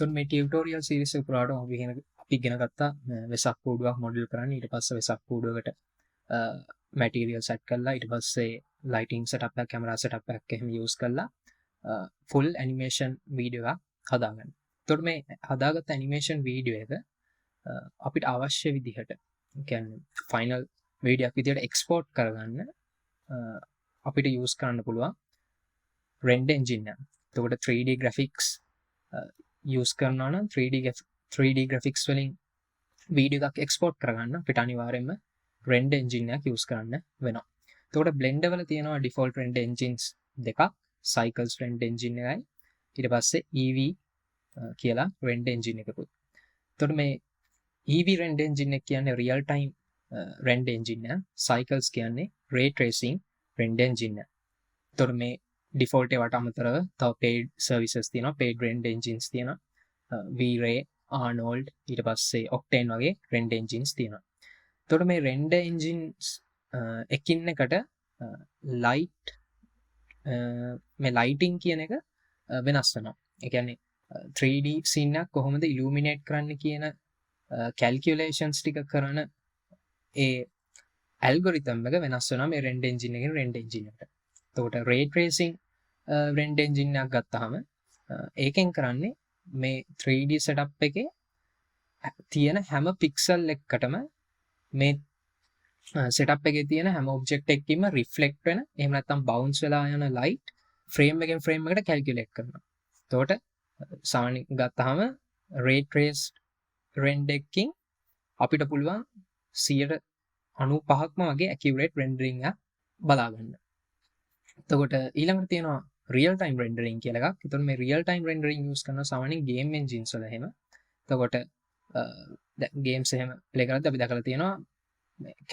එතකොට මේ tutorial series එක පුරාට අපි ඉගෙන ගත්තා වෙසක් කූඩුවක් මොඩල් කරන්න. ඊට පස්සේ වෙසක් කූඩුවකට මැටීරියල් සෙට් කරලා ඊට පස්සේ ලයිටිං සෙටප් එකක් කැමරා සෙටප් එකක් එහෙම යූස් කරලා ෆුල් ඇනිමේෂන් වීඩියෝ එකක් හදාගන්න. එතකොට මේ හදාගත්ත ඇනිමේෂන් වීඩියෝ එක අපිට අවශ්‍ය විදිහට කියන්නේ ෆයිනල් වීඩියෝ එකක් විදිහට එක්ස්පෝර්ට් කරගන්න අපිට යූස් කරන්න පුළුවන් render engine එක. එතකොට 3D graphics යූස් කරනවා නම් 3D graphics වලින් වීඩියෝ එකක් එක්ස්පෝර්ට් කරගන්න අපිට අනිවාර්යයෙන්ම render engine එකක් යූස් කරන්න වෙනවා. එතකොට Blender වල තියෙනවා default render engines දෙකක්, Cycles render engine එකයි ඊට පස්සේ Eevee කියලා render engine එකකුත්. එතකොට මේ Eevee render engine එක කියන්නේ real time render engine එක, Cycles කියන්නේ ray tracing render engine එක. එතකොට මේ default ඒවට අමතරව තව paid services තියෙනවා, paid render engines තියෙනවා. V-Ray, Arnold ඊට පස්සේ Octane වගේ render engines තියෙනවා. එතකොට මේ render engines එකින් එකට light මේ lighting කියන එක වෙනස් වෙනවා. ඒ කියන්නේ 3D scene එකක් කොහොමද illuminate කරන්න කියන calculations ටික කරන ඒ algorithm එක වෙනස් වෙනවා මේ render engine එකෙන් render engine එකට. එතකොට ray tracing render engine එකක් ගත්තාම ඒකෙන් කරන්නේ මේ 3D setup එකේ තියෙන හැම pixel එකකටම මේ setup එකේ තියෙන හැම object එකකින්ම reflect වෙන එහෙම නැත්නම් bounce වෙලා යන light frame එකෙන් frame එකට calculate කරනවා. එතකොට සාමාන්‍යයෙන් ගත්තාම ray traced render එකකින් අපිට පුළුවන් 95%ක්ම වගේ accurate rendering එක බලා ගන්න. එතකොට ඊළඟට තියෙනවා real time rendering කියලා එකක්. එතකොට මේ real time rendering use කරනවා සාමාන්‍යයෙන් game engines වල එහෙම. එතකොට games එහෙම play කරද්දී අපි දැකලා තියෙනවා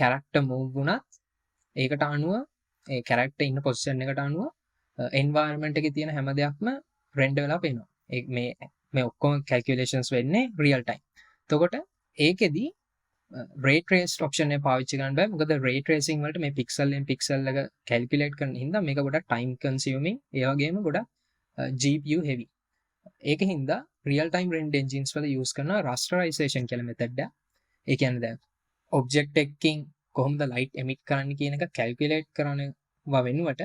character move වුණත් ඒකට අනුව ඒ character ඉන්න position එකට අනුව environment එකේ තියෙන හැම දෙයක්ම render වෙලා පේනවා. මේ ඔක්කොම calculations වෙන්නේ real time. එතකොට ඒකෙදි ray traced option එක පාවිච්චි කරන්න බෑ. මොකද ray tracing වලට මේ pixel එක calculate කරන හින්දා මේක ගොඩක් time consuming. ඒ වගේම ගොඩක් GPU heavy. ඒක හින්දා real time render engines වල use කරන rasterization කියලා method එක. ඒ කියන්නේ දැන් object එකකින් කොහොමද light emit කරන්න කියන එක calculate කරනවා වෙනුවට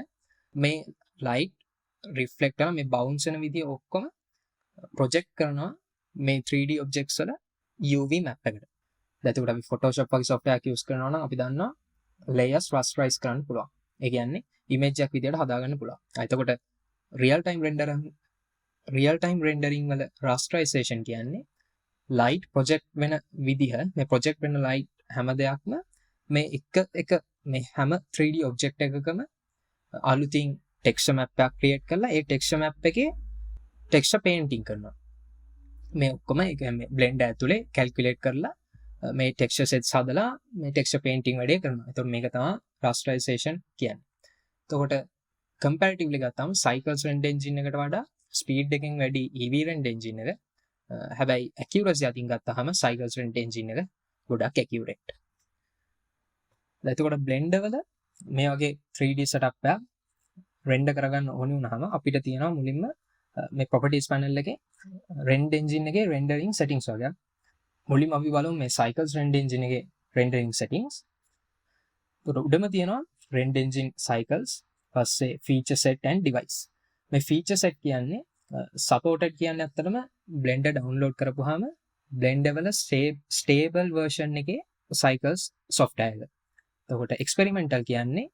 මේ light reflect කරන මේ bounce වෙන විදිය ඔක්කොම project කරනවා මේ 3D objects වල UV map එකට. දැන් අපි Photoshop වගේ software එකක් use කරනවා නම් අපි දන්නවා layers rasterize කරන්න පුළුවන්. ඒ කියන්නේ image එකක් විදියට හදාගන්න පුළුවන්. එතකොට real time rendering වල rasterization කියන්නේ light project වෙන විදිහ මේ project වෙන light හැම දෙයක්ම මේ එක මේ හැම 3D object එකකම අලුතින් texture map එකක් create කරලා ඒ texture map එකේ texture painting කරනවා. මේ ඔක්කොම ඒ කියන්නේ Blender ඇතුලේ calculate කරලා මේ texture sets හදලා මේ texture painting වැඩේ කරනවා. එතකොට මේක තමයි rasterization කියන්නේ. එතකොට comparatively ගත්තාම Cycles render engine එකට වඩා speed එකෙන් වැඩි Eevee render engine එක. හැබැයි accuracy අතින් ගත්තාම Cycles render engine එක ගොඩක් accurate. එතකොට Blender වල මේ වගේ 3D setup එකක් render කරගන්න ඕනි වුණාම අපිට තියෙනවා මුලින්ම මේ properties panel එකේ render engine එකේ rendering settings වගේ. මුලින්ම අපි බලමු මේ Cycles render engine එකේ rendering settings. උඩම තියෙනවා render engine cycles, පස්සේ feature set and device. මේ feature set කියන්නේ supported කියන්නේ අත්‍තරම Blender download කරපුවාම Blender වල stable version එකේ Cycles software එක. එතකොට experimental කියන්නේ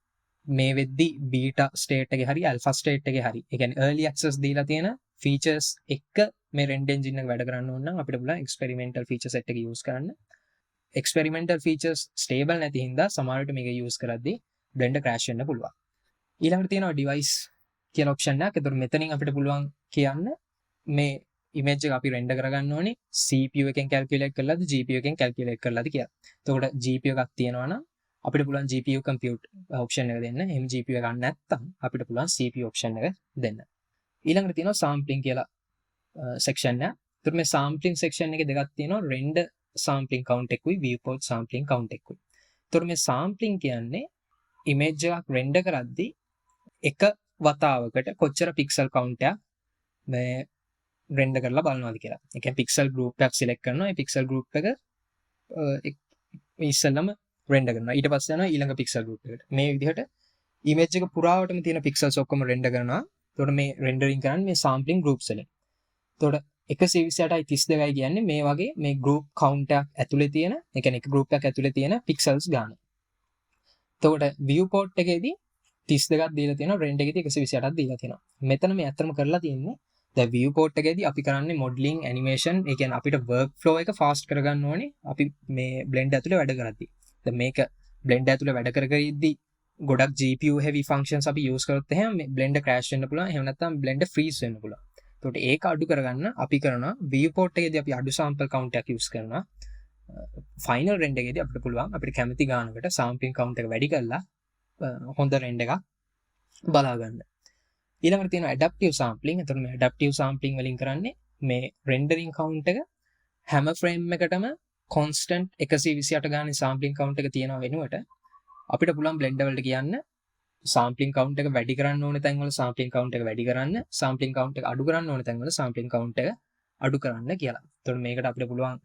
මේ වෙද්දි beta state එකේ හරි alpha state එකේ හරි. ඒ කියන්නේ early access දීලා තියෙන features එක මේ render engine එක වැඩ කරන්න ඕන නම් අපිට පුළුවන් experimental feature set එක use කරන්න. experimental features stable නැති හින්දා සමහර විට මේක use කරද්දී Blender crash වෙන්න පුළුවන්. ඊළඟට තියෙනවා device කියලා option එකක්. ඒතකොට මෙතනින් අපිට පුළුවන් කියන්න මේ image එක අපි render කරගන්න ඕනේ CPU එකෙන් calculate කරලාද GPU එකෙන් calculate කරලාද කියලා. එතකොට GPU එකක් තියෙනවා නම් අපිට පුළුවන් GPU compute option එක දෙන්න. එහෙම GPU එකක් නැත්නම් අපිට පුළුවන් CPU option එක දෙන්න. ඊළඟට තියෙනවා sampling කියලා section එක. එතකොට මේ sampling section එකේ දෙකක් තියෙනවා render sampling count එකකුයි viewport sampling count එකකුයි. එතකොට මේ sampling කියන්නේ image එකක් render කරද්දී එක වතාවකට කොච්චර pixel count එකක් මේ රෙන්ඩර් කරලා බලනවාද කියලා. ඒ කියන්නේ පික්සල් ගෲප් එකක් සිලෙක්ට් කරනවා. ඒ පික්සල් ගෲප් එක ඉස්සෙල්ලම රෙන්ඩර් කරනවා. ඊට පස්සේ යනවා ඊළඟ පික්සල් ගෲප් එකට. මේ විදිහට ඉමේජ් එක පුරාවටම තියෙන පික්සල්ස් ඔක්කොම රෙන්ඩර් කරනවා. එතකොට මේ රෙන්ඩරින් කරන්නේ මේ සාම්පලින් ගෲප්ස් වලින්. එතකොට 128.32 කියන්නේ මේ වගේ මේ ගෲප් කවුන්ට් එකක් ඇතුලේ තියෙන, ඒ කියන්නේ එක ගෲප් එකක් ඇතුලේ තියෙන පික්සල්ස් ගන්න. එතකොට view port එකේදී 32ක් දීලා තියෙනවා, රෙන්ඩර් එකේදී 128ක් දීලා තියෙනවා. මෙතන මේ අතරම කරලා තියෙන්නේ දැන් view port එකේදී අපි කරන්නේ modeling animation, ඒ කියන්නේ අපිට work flow එක fast කරගන්න ඕනේ අපි මේ blend ඇතුලේ වැඩ කරද්දී. දැන් මේක blend ඇතුලේ වැඩ කර කර ඉද්දී ගොඩක් GPU heavy functions අපි use කරොත් එහෙනම් මේ blender crash වෙන්න පුළුවන්. එහෙම නැත්නම් blender freeze වෙන්න පුළුවන්. එතකොට ඒක අඩු කරගන්න අපි කරනවා viewport එකේදී අපි අඩු sample count එකක් use කරනවා. final render එකේදී අපිට පුළුවන් අපිට කැමති ගානකට sampling count එක වැඩි කරලා හොඳ render එකක් බලා ගන්න. ඊළඟට තියෙනවා adaptive sampling. එතකොට මේ adaptive sampling වලින් කරන්නේ මේ rendering count එක හැම frame එකටම constant 128 ගානේ sampling count එක තියෙනවා වෙනුවට අපිට පුළුවන් blender වලට කියන්න sampling count එක වැඩි කරන්න ඕනේ තැන්වල sampling count එක වැඩි කරන්න, sampling count එක අඩු කරන්න ඕනේ තැන්වල sampling count එක අඩු කරන්න කියලා. එතකොට මේකට අපිට පුළුවන්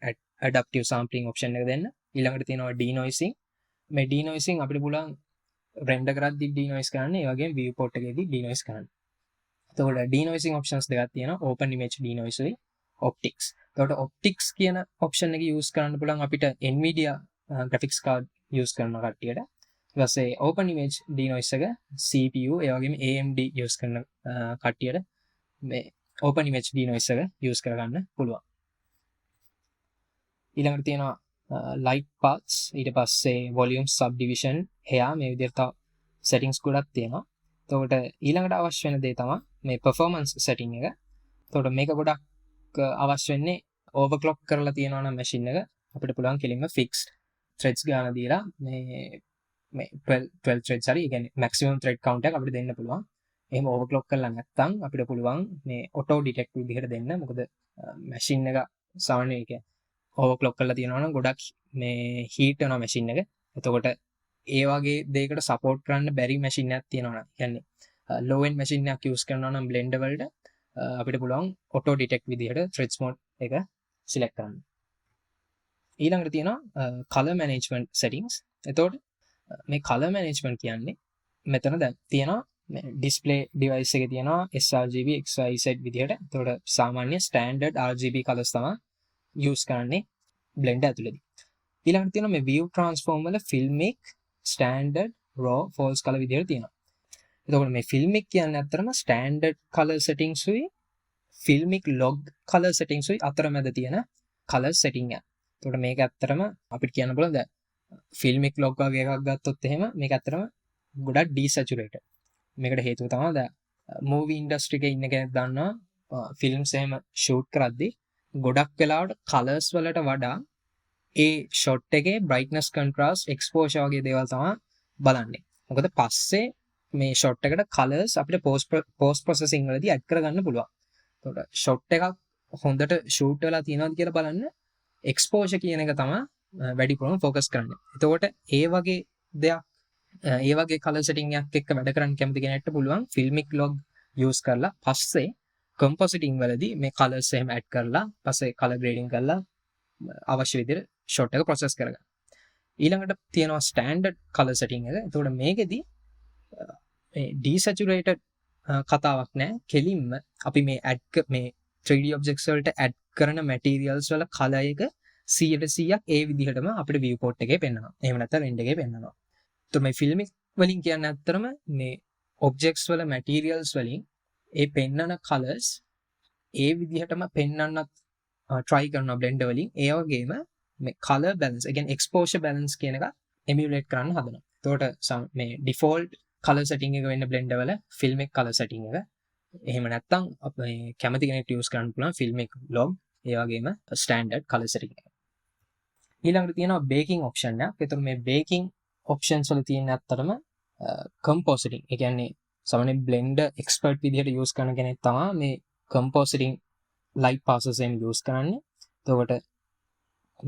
adaptive sampling option එක දෙන්න. ඊළඟට තියෙනවා denoising. මේ denoising අපිට පුළුවන් render කරද්දී denoise කරන්න, ඒ වගේම viewport එකේදී denoise කරන්න. එතකොට denoising options දෙකක් තියෙනවා. open image denoise උයි optics. එතකොට optics කියන option එක use කරන්න පුළුවන් අපිට Nvidia graphics card use කරන කට්ටියට. ඊට පස්සේ open image denoise එක CPU ඒ වගේම AMD use කරන කට්ටියට මේ open image denoise එක use කරගන්න පුළුවන්. ඊළඟට තියෙනවා light paths, ඊට පස්සේ volume subdivision, hair, මේ විදිහට තව settings ගොඩක් තියෙනවා. එතකොට ඊළඟට අවශ්‍ය වෙන දේ තමයි මේ performance setting එක. එතකොට මේක ගොඩක් අවශ්‍ය වෙන්නේ overclock කරලා තියෙනවා නම් machine එක අපිට පුළුවන් කෙලින්ම fixed threads ගාන දීලා මේ 12 threads හරි, ඒ කියන්නේ maximum thread count එක අපිට දෙන්න පුළුවන්. එහෙම overclock කරලා නැත්නම් අපිට පුළුවන් මේ auto detect විදිහට දෙන්න. මොකද machine එක සාමාන්‍යයෙන් ඒක overclock කරලා තියෙනවා නම් ගොඩක් මේ heat වෙනවා machine එක. එතකොට ඒ වගේ දෙයකට support කරන්න බැරි machine එකක් තියෙනවා නම්, කියන්නේ low end machine එකක් use කරනවා නම් blender වලට අපිට පුළුවන් auto detect විදිහට threads mode එක select කරන්න. ඊළඟට තියෙනවා color management settings. එතකොට මේ color management කියන්නේ මෙතන දැන් තියෙනවා මේ display device එකේ තියෙනවා sRGB XYZ විදිහට. එතකොට සාමාන්‍ය standard RGB colors තමයි use කරන්නේ blender ඇතුළේදී. ඊළඟට තියෙනවා මේ view transform වල filmic, standard, raw, false color විදිහට තියෙනවා. එතකොට මේ filmic කියන්නේ අත්‍තරම standard color settings උයි filmic log color settings උයි අතරමැද තියෙන color setting එක. එතකොට මේක ඇත්තටම අපිට කියන්න පුළුවන් දැන් filmic log වගේ එකක් ගත්තොත් එහෙම මේක ඇත්තටම ගොඩක් desaturated. මේකට හේතුව තමයි දැන් movie industry එකේ ඉන්න කෙනෙක් දන්නවා films එහෙම shoot කරද්දී ගොඩක් වෙලාවට colors වලට වඩා ඒ shot එකේ brightness, contrast, exposure වගේ දේවල් තමයි බලන්නේ. මොකද පස්සේ මේ shot එකට colors අපිට post processing වලදී add කරගන්න පුළුවන්. එතකොට shot එකක් හොඳට shoot වෙලා තියෙනවද කියලා බලන්න exposure කියන එක තමයි වැඩිපුරම focus කරන්නේ. එතකොට ඒ වගේ දෙයක්, ඒ වගේ color setting එකක් එක්ක වැඩ කරන්න කැමති කෙනෙක්ට පුළුවන් filmic log use කරලා පස්සේ compositing වලදී මේ colors එහෙම add කරලා පස්සේ color grading කරලා අවශ්‍ය විදිහට shot එක process කරගන්න. ඊළඟට තියෙනවා standard color setting එක. එතකොට මේකෙදි මේ desaturated කතාවක් නැහැ. කෙලින්ම අපි මේ මේ 3D objects වලට add කරන materials වල color එක 100% ඒ විදිහටම අපිට viewport එකේ පෙන්වනවා. එහෙම නැත්නම් render එකේ පෙන්වනවා. එතකොට මේ filmic වලින් කියන්නේ අත්‍තරම මේ objects වල materials වලින් ඒ පෙන්වන colors ඒ විදිහටම පෙන්වන්නත් try කරනවා blender වලින්. ඒ වගේම මේ color balance, ඒ කියන්නේ exposure balance කියන එක emulate කරන්න හදනවා. එතකොට මේ default color setting එක වෙන්න blender වල filmic color setting එක. එහෙම නැත්නම් අපේ කැමති කෙනෙක්ට use කරන්න පුළුවන් filmic log, ඒ වගේම standard color setting එක. ඊළඟට තියෙනවා baking option එක. ඒතර මේ baking options වල තියෙන අත්තරම compositing. ඒ කියන්නේ සාමාන්‍යයෙන් blender expert විදිහට use කරන කෙනෙක් තමයි මේ compositing light passes එකෙන් use කරන්නේ. එතකොට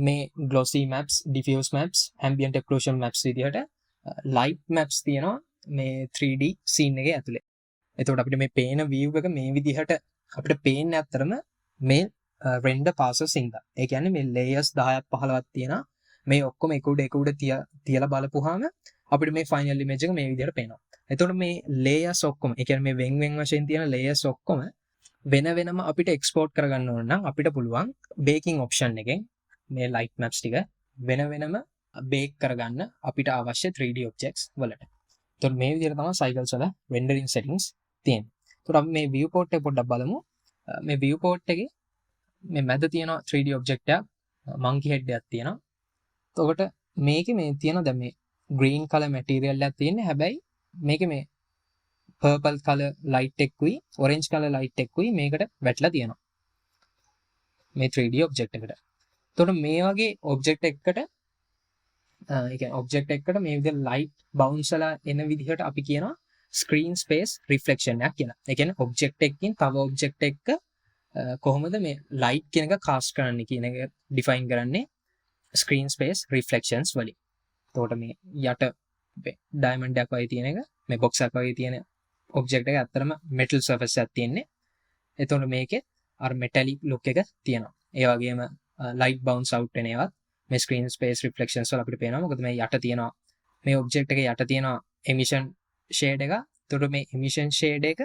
මේ glossy maps, diffuse maps, ambient occlusion maps විදිහට light maps තියෙනවා මේ 3D scene එකේ ඇතුලේ. එතකොට අපිට මේ පේන view එක මේ විදිහට අපිට පේන්නේ අත්‍තරම මේ රෙන්ඩර් පාසස් හින්දා. ඒ කියන්නේ මේ ලේයර්ස් 10ක් 15ක් තියෙනවා. මේ ඔක්කොම එක උඩ තියලා බලපුවාම අපිට මේ ෆයිනල් ඉමේජ් එක මේ විදිහට පේනවා. එතකොට මේ ලේයර්ස් ඔක්කොම ඒ කියන්නේ මේ වෙන් වශයෙන් තියෙන ලේයර්ස් ඔක්කොම වෙන වෙනම අපිට එක්ස්පෝර්ට් කරගන්න ඕන නම් අපිට පුළුවන් බේකින් ඔප්ෂන් එකෙන් මේ ලයිට් මැප්ස් ටික වෙන වෙනම බේක් කරගන්න අපිට අවශ්‍ය 3D objects වලට. එතකොට මේ විදිහට තමයි Cycles වල rendering settings තියෙන්නේ. එතකොට අපි මේ viewport එක පොඩ්ඩක් බලමු. මේ viewport එකේ මේ මැද තියෙන 3D object එකක් monkey head එකක් තියෙනවා. එතකොට මේකේ මේ තියෙන දැන් මේ green color material එකක් තියෙන්නේ. හැබැයි මේකේ මේ purple color light එකකුයි orange color light එකකුයි මේකට වැටලා තියෙනවා. මේ 3D object එකට. එතකොට මේ වගේ object එකකට ඒ කියන්නේ object එකකට මේ විදිහට light bounce වෙලා එන විදිහට අපි කියනවා screen space reflection එකක් කියලා. ඒ කියන්නේ object එකකින් තව object එකක කොහොමද මේ light කියන එක cast කරන්නේ කියන එක define කරන්නේ screen space reflections වලින්. එතකොට මේ යට diamond එකක් වගේ තියෙන එක මේ box එකක් වගේ තියෙන object එක ඇත්තටම metal surface එකක් තියෙන්නේ. එතකොට මේකේ අර metallic look එක තියෙනවා. ඒ වගේම light bounce out වෙන ඒවාත් මේ screen space reflections වල අපිට පේනවා. මොකද මේ යට තියෙනවා මේ object එකේ යට තියෙනවා emission shade එක. එතකොට මේ emission shade එක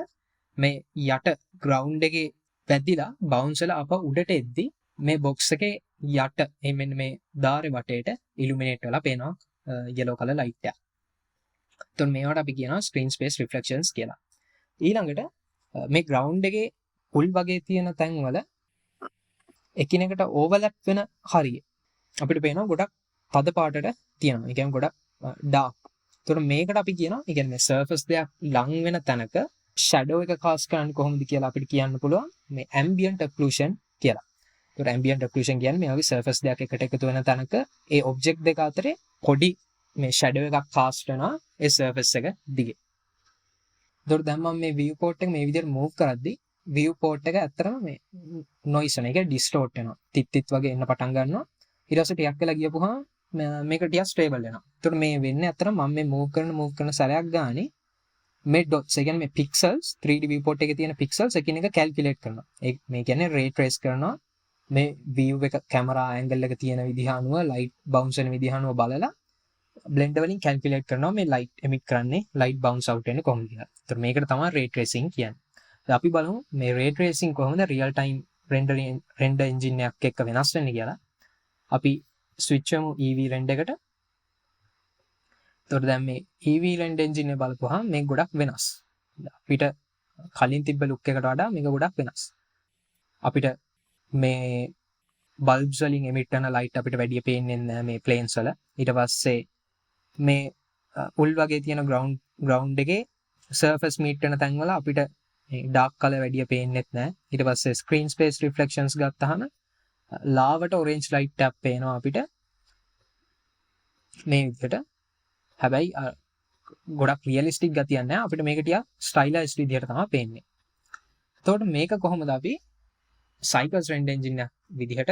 මේ යට ground එකේ වැදිලා bounce වෙලා අප උඩට එද්දි මේ box එකේ යට මෙන්න මේ ධාරේ වටේට illuminate වෙලා පේනවා yellow color light එක. එතකොට මේවට අපි කියනවා screen space reflections කියලා. ඊළඟට මේ ground එකේ උල් වගේ තියෙන තැන් වල එකිනෙකට overlap වෙන හරිය අපිට පේනවා ගොඩක් තද පාටට තියෙනවා. ඒ කියන්නේ ගොඩක් dark. එතකොට මේකට අපි කියනවා ඒ කියන්නේ surface දෙයක් ලං වෙන තැනක shadow එක cast කරන්නේ කොහොමද කියලා අපිට කියන්න පුළුවන් මේ ambient occlusion කියලා. ඒකට ambient occlusion කියන්නේ මේ වගේ surface දෙයක් එකට එකතු වෙන තැනක ඒ object දෙක අතරේ පොඩි මේ shadow එකක් cast වෙනවා ඒ surface එක දිගේ. ඒකට දැන් මම මේ viewport එක මේ විදිහට move කරද්දී viewport එක ඇත්තටම මේ noise එක distort වෙනවා. තිත් වගේ එන්න පටන් ගන්නවා. ඊට පස්සේ ටිකක් වෙලා ගියපුවාම මේක ටිකක් stable වෙනවා. ඒකට මේ වෙන්නේ ඇත්තටම මම මේ move කරන සැරයක් ගානේ මේ dots ඒ කියන්නේ මේ pixels 3D viewport එකේ තියෙන pixels එකිනෙක calculate කරනවා. මේ කියන්නේ ray trace කරනවා. මේ view එක camera angle එක තියෙන විදිහ අනුව light bounce වෙන විදිහ අනුව බලලා blender වලින් calculate කරනවා මේ light emit කරන්නේ light bounce out වෙන්නේ කොහොමද කියලා. ඒතර මේකට තමයි ray tracing කියන්නේ. අපි බලමු මේ ray tracing කොහොමද real time render engine එකක් එක්ක වෙනස් වෙන්නේ කියලා. අපි switch වෙමු EV render එකට. එතකොට දැන් මේ EV render engine එක බලපුවාම මේක ගොඩක් වෙනස්. අපිට කලින් තිබ්බ look එකට වඩා මේක ගොඩක් වෙනස්. අපිට මේ bulbs වලින් emit කරන light අපිට වැඩි පේන්නේ නැහැ මේ planes වල. ඊට පස්සේ මේ උල් වගේ තියෙන ground එකේ surface meet වෙන තැන් වල අපිට මේ dark color වැඩි පේන්නේත් නැහැ. ඊට පස්සේ screen space reflections ගත්තාම ලාවට orange light එකක් පේනවා අපිට මේ විදිහට. හැබැයි ගොඩක් රියලිස්ටික් ගතියක් නැහැ. අපිට මේක ටිකක් ස්ටයිලයිස්ඩ් විදිහට තමයි පේන්නේ. එතකොට මේක කොහොමද අපි Cycles render engine එක විදිහට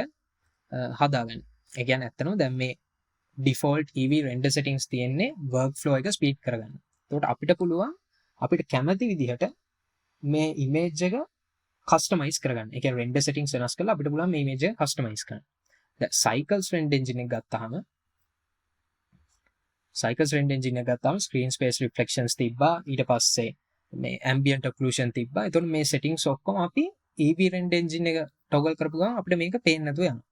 හදාගන්නේ? ඒ කියන්නේ ඇත්තටම දැන් මේ default EV render settings තියෙන්නේ workflow එක speed කරගන්න. එතකොට අපිට පුළුවන් අපිට කැමති විදිහට මේ image එක customize කරගන්න. ඒ කියන්නේ render settings වෙනස් කරලා අපිට පුළුවන් මේ image එක customize කරන්න. දැන් Cycles render engine එක ගත්තාම Cycles render engine එක ගත්තාම screen space reflections තිබ්බා. ඊට පස්සේ මේ ambient occlusion තිබ්බා. එතකොට මේ settings ඔක්කොම අපි EV render engine එක toggle කරපු ගමන් අපිට මේක පේන්නේ නැතුව යනවා.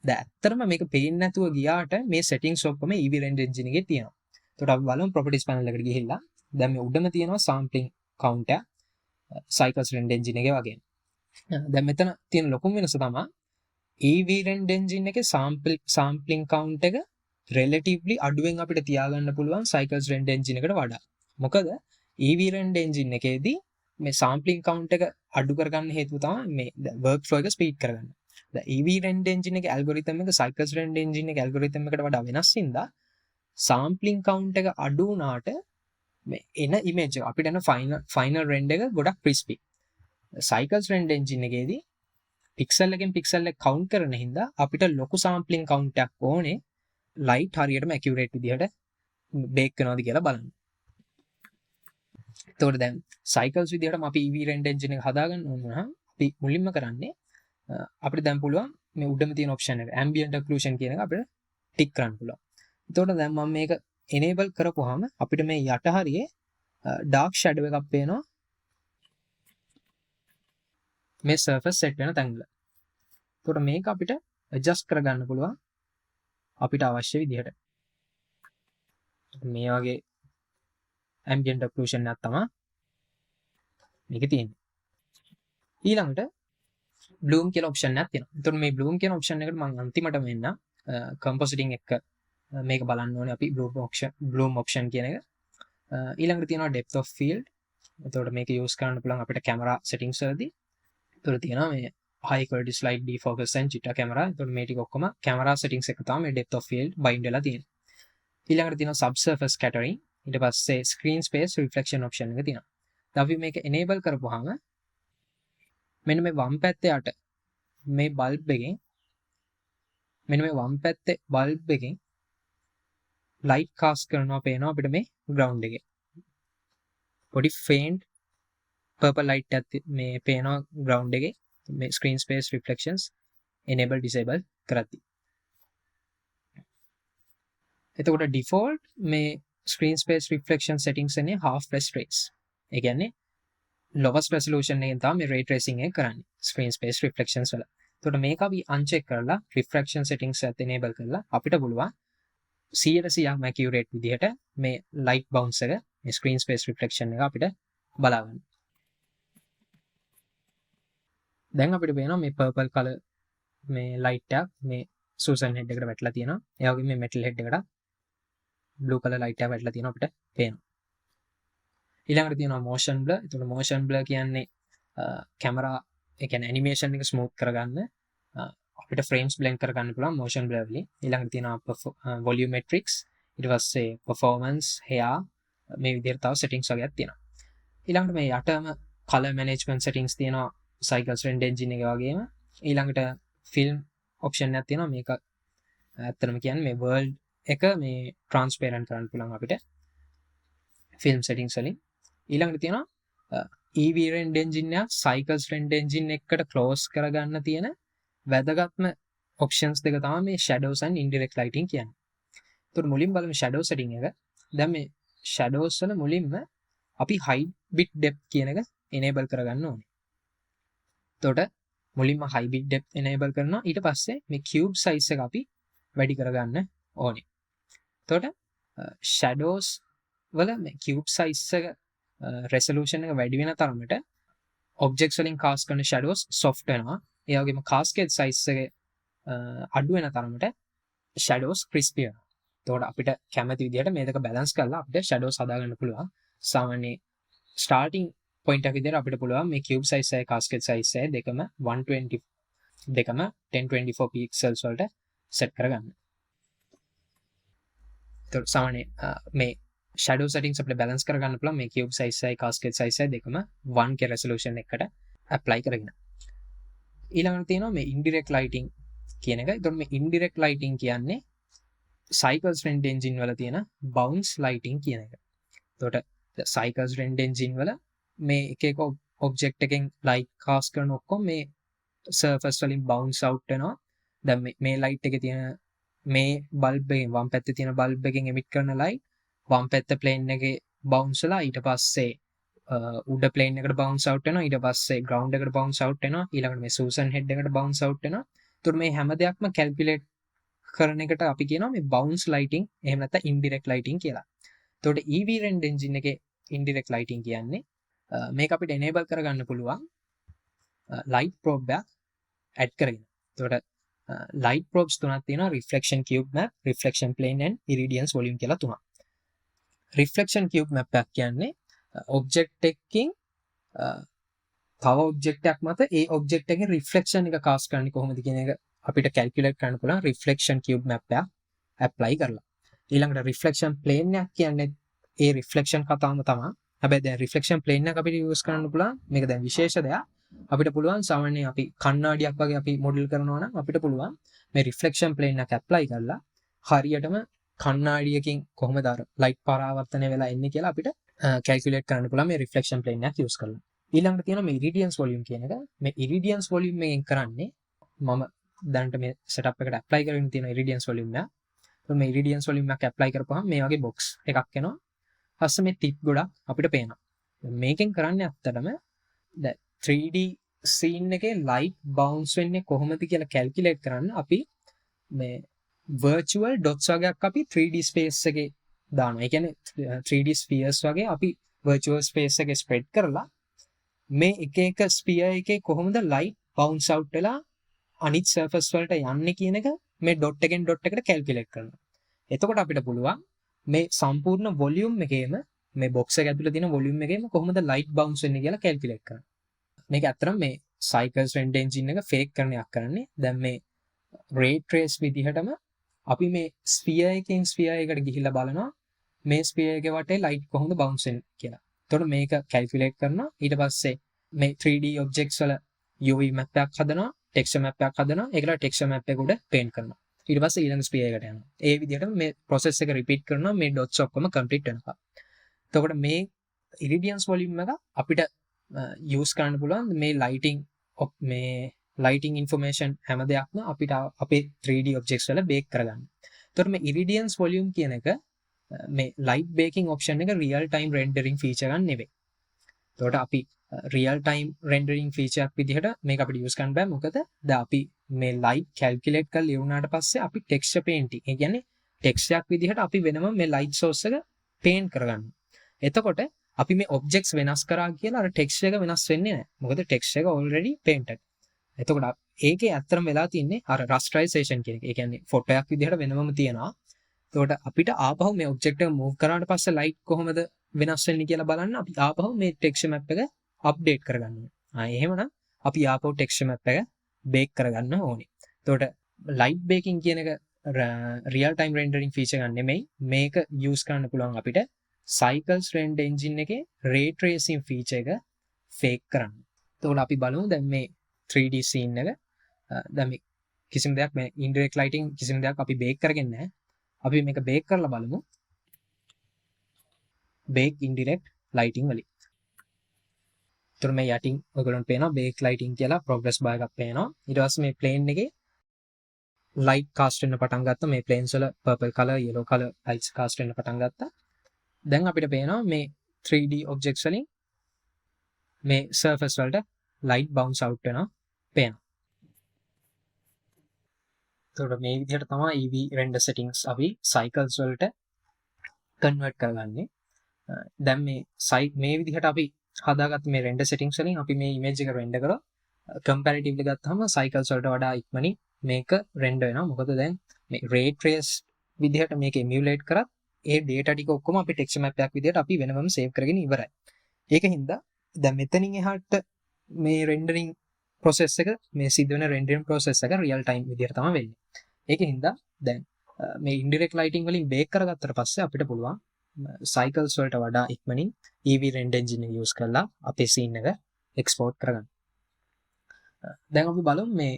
දැන් ඇත්තටම මේක පේන්නේ නැතුව ගියාට මේ settings ඔක්කොම EV render engine එකේ තියෙනවා. එතකොට අපි බලමු properties panel එකට ගිහිල්ලා දැන් මේ උඩම තියෙනවා sampling count එක Cycles render engine එකේ වගේ. දැන් මෙතන තියෙන ලොකුම වෙනස තමයි EV render engine එකේ sampling count එක relatively අඩුවෙන් අපිට තියාගන්න පුළුවන් Cycles render engine එකට වඩා. මොකද EV render engine එකේදී මේ sampling count එක අඩු කරගන්න හේතුව තමයි මේ workflow එක speed කරගන්න. දැන් EV render engine එකේ algorithm එක Cycles render engine එකේ algorithm එකට වඩා වෙනස් හින්දා sampling count එක අඩු වුණාට මේ එන image එක අපිට එන final render එක ගොඩක් crispy. Cycles render engine එකේදී pixel එකෙන් pixel එක count කරන හින්දා අපිට ලොකු sampling count එකක් ඕනේ light හරියටම accurate විදිහට bake කරනවාද කියලා බලන්න. එතකොට දැන් Cycles විදිහටම අපි EV render engine එක හදාගන්න ඕන නම් අපි මුලින්ම කරන්නේ අපිට දැන් පුළුවන් මේ උඩම තියෙන ඔප්ෂන් එක ambient occlusion කියන එක අපිට ටික් කරන්න පුළුවන්. එතකොට දැන් මම මේක enable කරපුවාම අපිට මේ යට හරියේ dark shadow එකක් පේනවා මේ surface set වෙන තැන්වල. එතකොට මේක අපිට adjust කරගන්න පුළුවන් අපිට අවශ්‍ය විදිහට. මේ වගේ ambient occlusion එකක් තමයි මේකේ තියෙන්නේ. ඊළඟට bloom කියලා option එකක් තියෙනවා. එතකොට මේ bloom කියන option එකට මම අන්තිමටම එන්න compositing එක මේක බලන්න ඕනේ අපි bloom option කියන එක. ඊළඟට තියෙනවා depth of field. එතකොට මේක use කරන්න පුළුවන් අපිට camera settings වලදී. එතකොට තියෙනවා මේ high quality slide defocus and jitter camera. එතකොට මේ ටික ඔක්කොම camera settings එක තමයි මේ depth of field bind වෙලා තියෙන්නේ. ඊළඟට තියෙනවා subsurface scattering. ඊට පස්සේ screen space reflection option එක තියෙනවා. දැන් අපි මේක enable කරපුවාම මෙන්න මේ වම් පැත්තේ යට මේ බල්බ් එකෙන් මෙන්න මේ වම් පැත්තේ බල්බ් එකෙන් ලයිට් කාස්ට් කරනවා පේනවා අපිට මේ ග්‍රවුන්ඩ් එකේ. පොඩි faint purple light එකක් මේ පේනවා ග්‍රවුන්ඩ් එකේ මේ screen space reflections enable disable කරද්දී. එතකොට default මේ screen space reflection settings එකේ half rest rates. ඒ කියන්නේ lowest resolution එකෙන් තමයි මේ ray tracing එක කරන්නේ screen space reflections වල. එතකොට මේක අපි uncheck කරලා refraction settings එකත් enable කරලා අපිට පුළුවන් 100%ක්ම accurate විදිහට මේ light bounce එක මේ screen space reflection එක අපිට බලා ගන්න. දැන් අපිට පේනවා මේ purple color මේ light එකක් මේ Susan head එකට වැටලා තියෙනවා. ඒ වගේම මේ metal head එකට blue color light එකක් වැටලා තියෙනවා අපිට පේනවා. ඊළඟට තියෙනවා motion blur. එතකොට motion blur කියන්නේ camera ඒ කියන්නේ animation එක smooth කරගන්න අපිට frames blend කරගන්න පුළුවන් motion blur වලින්. ඊළඟට තියෙනවා volumetrics. ඊට පස්සේ performance, hair මේ විදිහට තව settings වගේක් තියෙනවා. ඊළඟට මේ යටම color management settings තියෙනවා cycles render engine එක වගේම. ඊළඟට film option එකක් තියෙනවා. මේක ඇත්තටම කියන්නේ මේ world එක මේ transparent කරන්න පුළුවන් අපිට film settings වලින්. ඊළඟට තියෙනවා EV render engine එක cycles render engine එකට close කරගන්න තියෙන වැදගත්ම options දෙක තමයි මේ shadows and indirect lighting කියන්නේ. ඒතකොට මුලින් බලමු shadow setting එක. දැන් මේ shadows වල මුලින්ම අපි hide bit depth කියන එක enable කරගන්න ඕනේ. එතකොට මුලින්ම high bit depth enable කරනවා. ඊට පස්සේ මේ cube size එක අපි වැඩි කරගන්න ඕනේ. එතකොට shadows වල මේ cube size එක resolution එක වැඩි වෙන තරමට objects වලින් cast කරන shadows soft වෙනවා. ඒ වගේම cascade size එක අඩු වෙන තරමට shadows crispy වෙනවා. එතකොට අපිට කැමති විදිහට මේ දෙක balance කරලා අපිට shadows හදාගන්න පුළුවන්. සාමාන්‍ය starting point එක විදිහට අපිට පුළුවන් මේ cube size එකයි cascade size එකයි දෙකම 120 දෙකම 1024 pixels වලට set කරගන්න. එතකොට සාමාන්‍ය මේ shadow settings අපිට balance කරගන්න පුළුවන් මේ cube size එකයි cascade size එකයි දෙකම 1K resolution එකකට apply කරගෙන. ඊළඟට තියෙනවා මේ indirect lighting කියන එක. එතකොට මේ indirect lighting කියන්නේ cycles render engine වල තියෙන bounce lighting කියන එක. එතකොට cycles render engine වල මේ එක එක object එකෙන් light cast කරන ඔක්කොම මේ surface වලින් bounce out වෙනවා. දැන් මේ light එකේ තියෙන මේ bulb එකෙන් වම් පැත්තේ තියෙන bulb එකෙන් emit කරන light වම් පැත්ත plane එකේ bounce වෙලා ඊට පස්සේ උඩ plane එකට bounce out වෙනවා. ඊට පස්සේ ground එකට bounce out වෙනවා. ඊළඟට මේ Susan head එකට bounce out වෙනවා. ඒතකොට මේ හැම දෙයක්ම calculate කරන එකට අපි කියනවා මේ bounce lighting එහෙම නැත්නම් indirect lighting කියලා. එතකොට EV render engine එකේ indirect lighting කියන්නේ මේක අපිට enable කරගන්න පුළුවන් light probe එකක් add කරගෙන. එතකොට light probes තුනක් තියෙනවා reflection cube map, reflection plane and irradiance volume කියලා තුනක්. reflection cube map එකක් කියන්නේ object එකකින් තව object එකක් මත ඒ object එකේ reflection එක cast කරන්නේ කොහොමද කියන එක අපිට calculate කරන්න පුළුවන් reflection cube map එක apply කරලා. ඊළඟට reflection plane එකක් කියන්නේ ඒ reflection කතාවම තමයි. හැබැයි දැන් reflection plane එක අපිට use කරන්න පුළුවන්. මේක දැන් විශේෂ දෙයක්. අපිට පුළුවන් සාමාන්‍යයෙන් අපි කණ්ණාඩියක් වගේ අපි model කරනවා නම් අපිට පුළුවන් මේ reflection plane එක apply කරලා හරියටම කණ්ණාඩියකින් කොහොමද අර light පරාවර්තනය වෙලා එන්නේ කියලා අපිට calculate කරන්න පුළුවන් මේ reflection plane එක use කරලා. ඊළඟට තියෙනවා මේ irradiance volume කියන එක. මේ irradiance volume එකෙන් කරන්නේ මම දැනට මේ setup එකට apply කරගෙන තියෙන irradiance volume එක. එතකොට මේ irradiance volume එක apply කරපුවාම මේ වගේ box එකක් එනවා. ඊපස්සේ මේ tip ගොඩක් අපිට පේනවා. මේකෙන් කරන්නේ ඇත්තටම දැන් 3D scene එකේ light bounce වෙන්නේ කොහොමද කියලා calculate කරන්න අපි මේ virtual dots වගේක් අපි 3D space එකේ දානවා. ඒ කියන්නේ 3D spheres වගේ අපි virtual space එකේ spread කරලා මේ එක එක sphere එකේ කොහොමද light bounce out වෙලා අනිත් surface වලට යන්නේ කියන එක මේ dot එකෙන් dot එකට calculate කරනවා. එතකොට අපිට පුළුවන් මේ සම්පූර්ණ volume එකේම මේ box එක ඇතුලේ තියෙන volume එකේම කොහොමද light bounce වෙන්නේ කියලා calculate කරන්න. මේක ඇත්තටම මේ cycles render engine එක fake කරන එකක් කරන්නේ. දැන් මේ ray trace විදිහටම අපි මේ sphere එකෙන් sphere එකකට ගිහිල්ලා බලනවා මේ sphere එකේ වටේ light කොහොමද bounce වෙන්නේ කියලා. එතකොට මේක calculate කරනවා. ඊට පස්සේ මේ 3D objects වල UV map එකක් හදනවා, texture map එකක් හදනවා. ඒකලා texture map එක උඩ paint කරනවා. ඊට පස්සේ ඊළඟ sphere එකට යනවා. ඒ විදිහටම මේ process එක repeat කරනවා මේ dots ඔක්කොම complete වෙනකම්. එතකොට මේ irradiance volume එක අපිට use කරන්න පුළුවන් මේ lighting information හැම දෙයක්ම අපිට අපේ 3D objects වල bake කරගන්න. එතකොට මේ irradiance volume කියන එක මේ light baking option එක real time rendering feature එකක් නෙවෙයි. එතකොට අපි real time rendering feature එකක් විදිහට මේක අපිට use කරන්න බෑ. මොකද දැන් අපි මේ light calculate කරලා ඉවරනාට පස්සේ අපි texture painting, ඒ කියන්නේ texture එකක් විදිහට අපි වෙනම මේ light source එක paint කරගන්නවා. එතකොට අපි මේ objects වෙනස් කරා කියලා අර texture එක වෙනස් වෙන්නේ නැහැ. මොකද texture එක already painted. එතකොට ඒකේ ඇත්තටම වෙලා තින්නේ අර rasterization කියන එක. ඒ කියන්නේ ෆොටෝ එකක් විදිහට වෙනමම තියනවා. එතකොට අපිට ආපහු මේ object එක move කරාට පස්සේ light කොහොමද වෙනස් වෙන්නේ කියලා බලන්න අපි ආපහු මේ texture map එක update කරගන්න ඕනේ. එහෙමනම් අපි ආපහු texture map එක bake කරගන්න ඕනේ. එතකොට light baking කියන එක real time rendering feature එකක් නෙමෙයි. මේක use කරන්න පුළුවන් අපිට cycles render engine එකේ ray tracing feature එක fake කරන්න. එතකොට අපි බලමු දැන් මේ 3D scene එක දැන් මේ කිසිම දෙයක් මේ indirect lighting කිසිම දෙයක් අපි bake කරගෙන නැහැ. අපි මේක bake කරලා බලමු. bake indirect lighting වලින්. එතකොට මේ යටින් ඔයගොල්ලන්ට පේනවා bake lighting කියලා progress bar එකක් පේනවා. ඊට පස්සේ මේ plane එකේ light cast වෙන්න පටන් ගත්තා. මේ planes වල purple color, yellow color lights cast වෙන්න පටන් ගත්තා. දැන් අපිට පේනවා මේ 3D objects වලින් මේ surface වලට light bounce out වෙනවා පේනවා. එතකොට මේ විදිහට තමයි EV render settings අපි cycles වලට convert කරගන්නේ. දැන් මේ විදිහට අපි හදාගත්ත මේ render settings වලින් අපි මේ image එක render කරා comparatively ගත්තාම cycles වලට වඩා ඉක්මනින් මේක render වෙනවා. මොකද දැන් මේ ray trace විදිහට මේක emulate කරත් ඒ data ටික ඔක්කොම අපි texture map එකක් විදිහට අපි වෙනමම save කරගෙන ඉවරයි. ඒකින්ද දැන් මෙතනින් එහාට මේ rendering process එක මේ සිද්ධ වෙන rendering process එක real time විදිහට තමයි වෙන්නේ. ඒකින්ද දැන් මේ indirect lighting වලින් bake කරගත්තට පස්සේ අපිට පුළුවන් cycles වලට වඩා ඉක්මනින් EV render engine එක use කරලා අපේ scene එක export කරගන්න. දැන් අපි බලමු මේ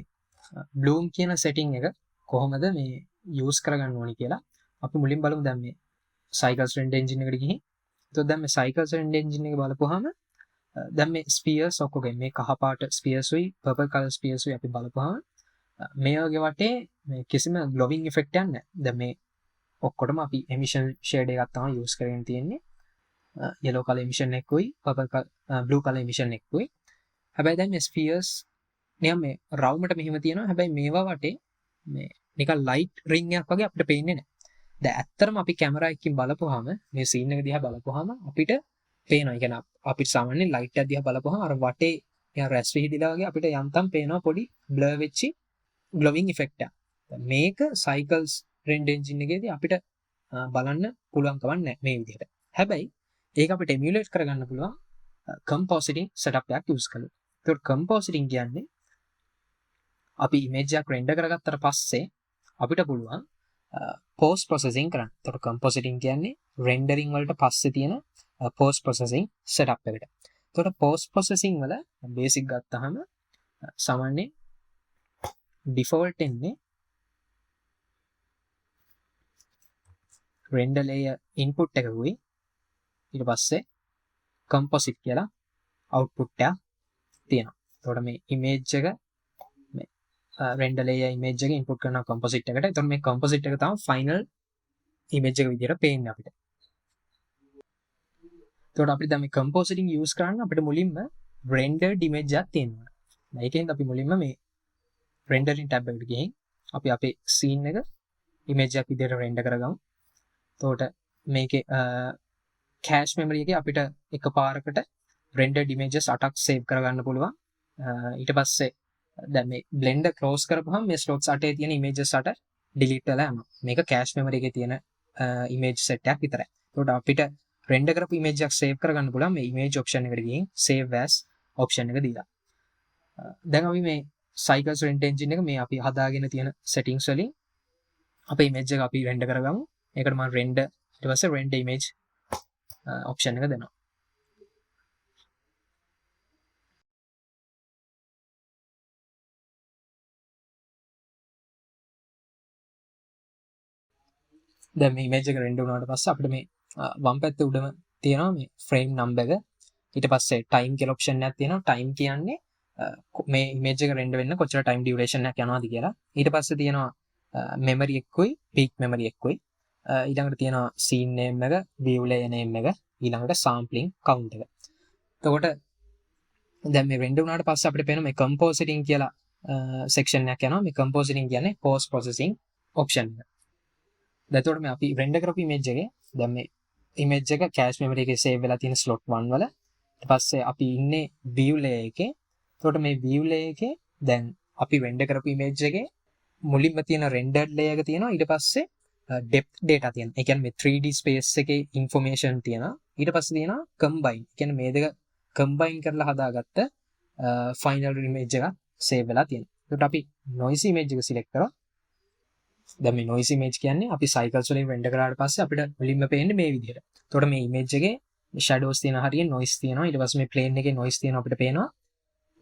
bloom කියන setting එක කොහොමද මේ use කරගන්න ඕනි කියලා. අපි මුලින් බලමු දැන් මේ cycles render engine එකට ගිහින්. එතකොට දැන් මේ cycles render engine එක බලපුවාම දැන් මේ spheres ඔක්කොගෙන් මේ කහ පාට spheres උයි purple color spheres උයි අපි බලපුවාම මේ වගේ වටේ මේ කිසිම glowing effect එකක් නැහැ. දැන් මේ ඔක්කොටම අපි emission shade එකක් තමයි use කරගෙන තියෙන්නේ. yellow color emission එකකුයි blue color emission එකකුයි. හැබැයි දැන් මේ spheres නිකන් මේ රවුමට මෙහෙම තියෙනවා. හැබැයි මේවා වටේ මේ නිකන් light ring එකක් වගේ අපිට පේන්නේ නැහැ. දැන් ඇත්තටම අපි කැමරා එකකින් බලපුවාම මේ scene එක දිහා බලපුවාම අපිට පේනවා. ඒ කියන්නේ අපිට සාමාන්‍යයෙන් light එක දිහා බලපුවාම අර වටේ නිකන් රැස් විහිදිලා වගේ අපිට යන්තම් පේනවා පොඩි blur වෙච්චි glowing effect එකක්. මේක cycles render engine එකේදී අපිට බලන්න පුළුවන් කමක් නැහැ මේ විදිහට. හැබැයි ඒක අපිට emulate කරගන්න පුළුවන් compositing setup එකක් use කරලා. ඒකට compositing කියන්නේ අපි image එකක් render කරගත්තට පස්සේ අපිට පුළුවන් post processing කරන්න. ඒකට compositing කියන්නේ rendering වලට පස්සේ තියෙන post processing setup එකට. ඒකට post processing වල basic ගත්තාම සාමාන්‍යයෙන් default එන්නේ render layer input එකකුයි ඊට පස්සේ composite කියලා output එකක් තියෙනවා. එතකොට මේ image එක මේ render layer image එක input කරනවා composite එකට. එතකොට මේ composite එක තමයි final image එක විදියට පේන්නේ අපිට. එතකොට අපිට දැන් මේ compositing use කරන්න අපිට මුලින්ම rendered image එකක් තියෙනවා. ඒකෙන් අපි මුලින්ම මේ rendering tab එකට ගිහින් අපි අපේ scene එක image එකක් විදියට render කරගමු. එතකොට මේකේ cache memory එකේ අපිට එකපාරකට rendered images 8ක් save කරගන්න පුළුවන්. ඊට පස්සේ දැන් මේ blender close කරපුවහම මේ slots 8 තියෙන images 8 delete වෙලා යනවා. මේක cache memory එකේ තියෙන image set එකක් විතරයි. එතකොට අපිට render කරපු image එකක් save කරගන්න පුළුවන් මේ image option එකට ගිහින් save as option එක දීලා. දැන් අපි මේ cycles render engine එක මේ අපි හදාගෙන තියෙන settings වලින් අපේ image එක අපි render කරගමු. ඒකට මම render ඊට පස්සේ render image option එක දෙනවා. දැන් මේ image එක render වුණාට පස්සේ අපිට මේ වම් පැත්තේ උඩම තියෙනවා මේ frame number එක. ඊට පස්සේ time කියලා option එකක් තියෙනවා. time කියන්නේ මේ image එක render වෙන්න කොච්චර time duration එකක් යනවාද කියලා. ඊට පස්සේ තියෙනවා memory එකකුයි peak memory එකකුයි. ඊළඟට තියෙනවා scene name එක, view layer name එක, ඊළඟට sampling count එක. එතකොට දැන් මේ render වුණාට පස්සේ අපිට පේන මේ compositing කියලා section එකක් යනවා. මේ compositing කියන්නේ post processing option එක. දැන් එතකොට මේ අපි render කරපු image එකේ දැන් මේ image එක cache memory එකේ save වෙලා තියෙන slot 1 වල ඊට පස්සේ අපි ඉන්නේ view layer එකේ. එතකොට මේ view layer එකේ දැන් අපි render කරපු image එකේ මුලින්ම තියෙන rendered layer එක තියෙනවා. ඊට පස්සේ depth data තියෙනවා. ඒ කියන්නේ මේ 3D space එකේ information තියෙනවා. ඊට පස්සේ තියෙනවා combine. ඒ කියන්නේ මේ දෙක combine කරලා හදාගත්ත final image එකක් save වෙලා තියෙනවා. එතකොට අපි noisy image එක select කරා. දැන් මේ noisy image කියන්නේ අපි cycles වලින් render කරාට පස්සේ අපිට මුලින්ම පේන්නේ මේ විදිහට. එතකොට මේ image එකේ shadows තියෙන හරිය noise තියෙනවා. ඊට පස්සේ මේ plane එකේ noise තියෙනවා අපිට පේනවා.